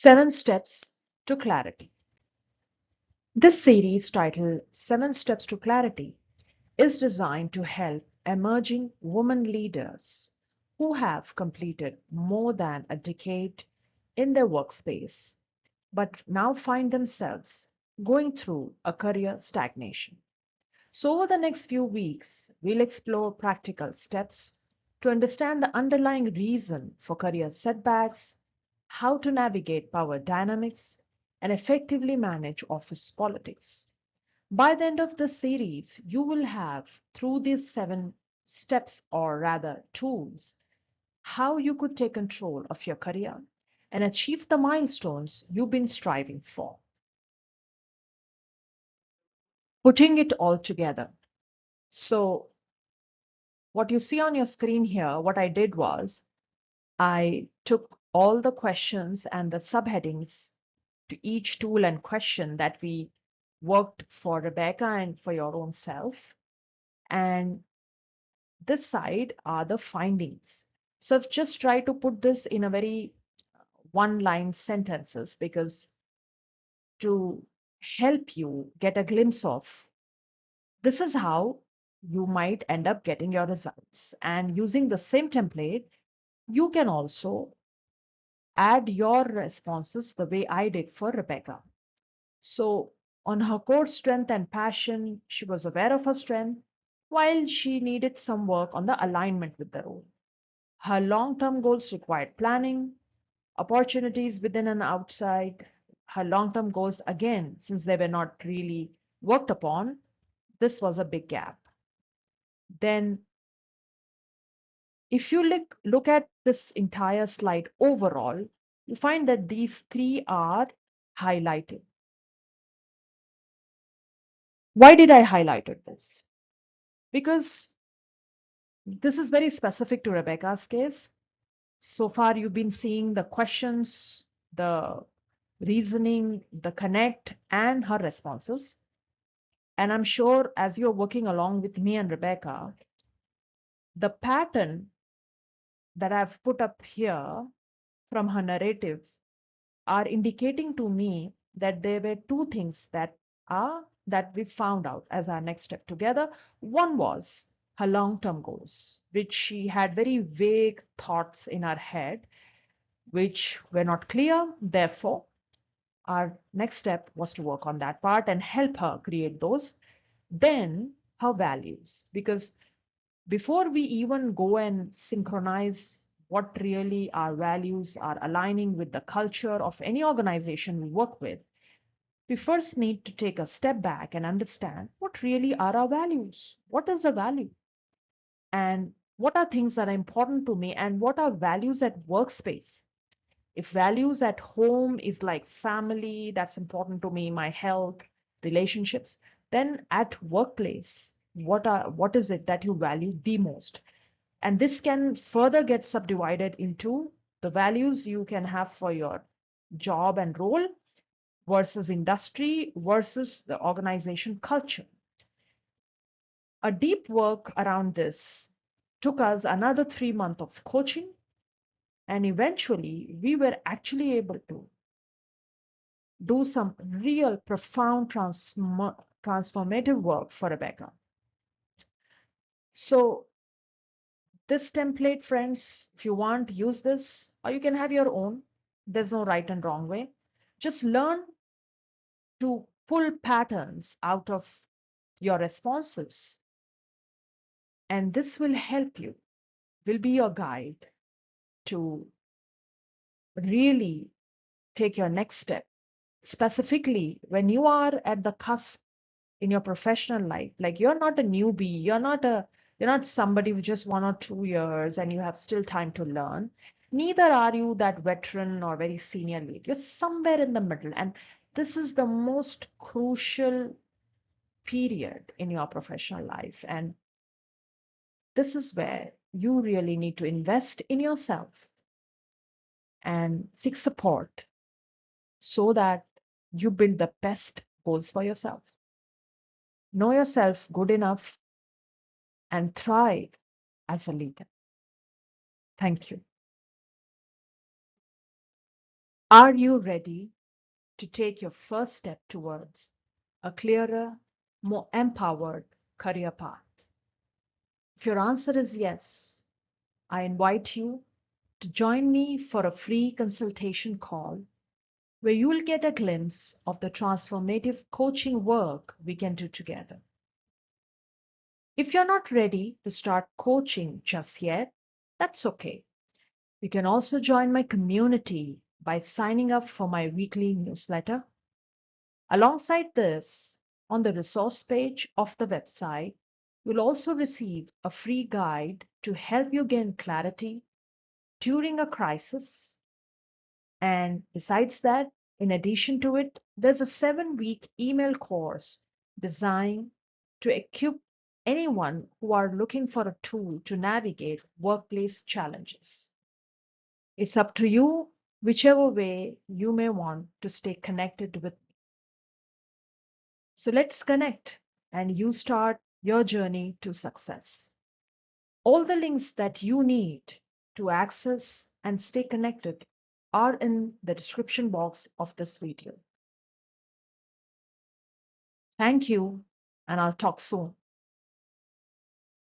7 Steps to Clarity. This series, titled 7 Steps to Clarity, is designed to help emerging women leaders who have completed more than a decade in their workspace but now find themselves going through a career stagnation. So, over the next few weeks, we'll explore practical steps to understand the underlying reason for career setbacks, how to navigate power dynamics, and effectively manage office politics. By the end of the series, you will have, through these 7 steps, or rather tools, how you could take control of your career and achieve the milestones you've been striving for. Putting it all together. So, what you see on your screen here, what I did was I took all the questions and the subheadings to each tool and question that we worked for Rebecca and for your own self. And this side are the findings. So I've just tried to put this in a very one-line sentences because to help you get a glimpse of this is how you might end up getting your results. And using the same template, you can also add your responses the way I did for Rebecca. So, on her core strength and passion, she was aware of her strength, while she needed some work on the alignment with the role. Her long term goals required planning, opportunities within and outside. Her long term goals, again, since they were not really worked upon, this was a big gap. Then, if you look at this entire slide overall, you find that these 3 are highlighted. Why did I highlight this? Because this is very specific to Rebecca's case. So far, you've been seeing the questions, the reasoning, the connect, and her responses. And I'm sure as you're working along with me and Rebecca, the pattern that I've put up here from her narratives are indicating to me that there were 2 things that we found out as our next step together. One was her long-term goals, which she had very vague thoughts in her head, which were not clear. Therefore, our next step was to work on that part and help her create those. Then her values, because before we even go and synchronize what really our values are aligning with the culture of any organization we work with, we first need to take a step back and understand what really are our values. What is a value? And what are things that are important to me? And what are values at workspace? If values at home is like family, that's important to me, my health, relationships, then at workplace, what is it that you value the most? And this can further get subdivided into the values you can have for your job and role versus industry versus the organization culture. A deep work around this took us another 3 months of coaching, and eventually we were actually able to do some real profound transformative work for Rebecca. So this template, friends, if you want, use this, or you can have your own. There's no right and wrong way. Just learn to pull patterns out of your responses. And this will help you, will be your guide to really take your next step. Specifically, when you are at the cusp in your professional life, like you're not a newbie, you're not somebody with just 1 or 2 years and you have still time to learn. Neither are you that veteran or very senior lead. You're somewhere in the middle. And this is the most crucial period in your professional life. And this is where you really need to invest in yourself and seek support so that you build the best goals for yourself. Know yourself good enough and thrive as a leader. Thank you. Are you ready to take your first step towards a clearer, more empowered career path? If your answer is yes, I invite you to join me for a free consultation call where you will get a glimpse of the transformative coaching work we can do together. If you're not ready to start coaching just yet, that's okay. You can also join my community by signing up for my weekly newsletter. Alongside this, on the resource page of the website, you'll also receive a free guide to help you gain clarity during a crisis. And besides that, in addition to it, there's a 7-week email course designed to equip anyone who are looking for a tool to navigate workplace challenges. It's up to you, whichever way you may want to stay connected with me. So let's connect and you start your journey to success. All the links that you need to access and stay connected are in the description box of this video. Thank you, and I'll talk soon.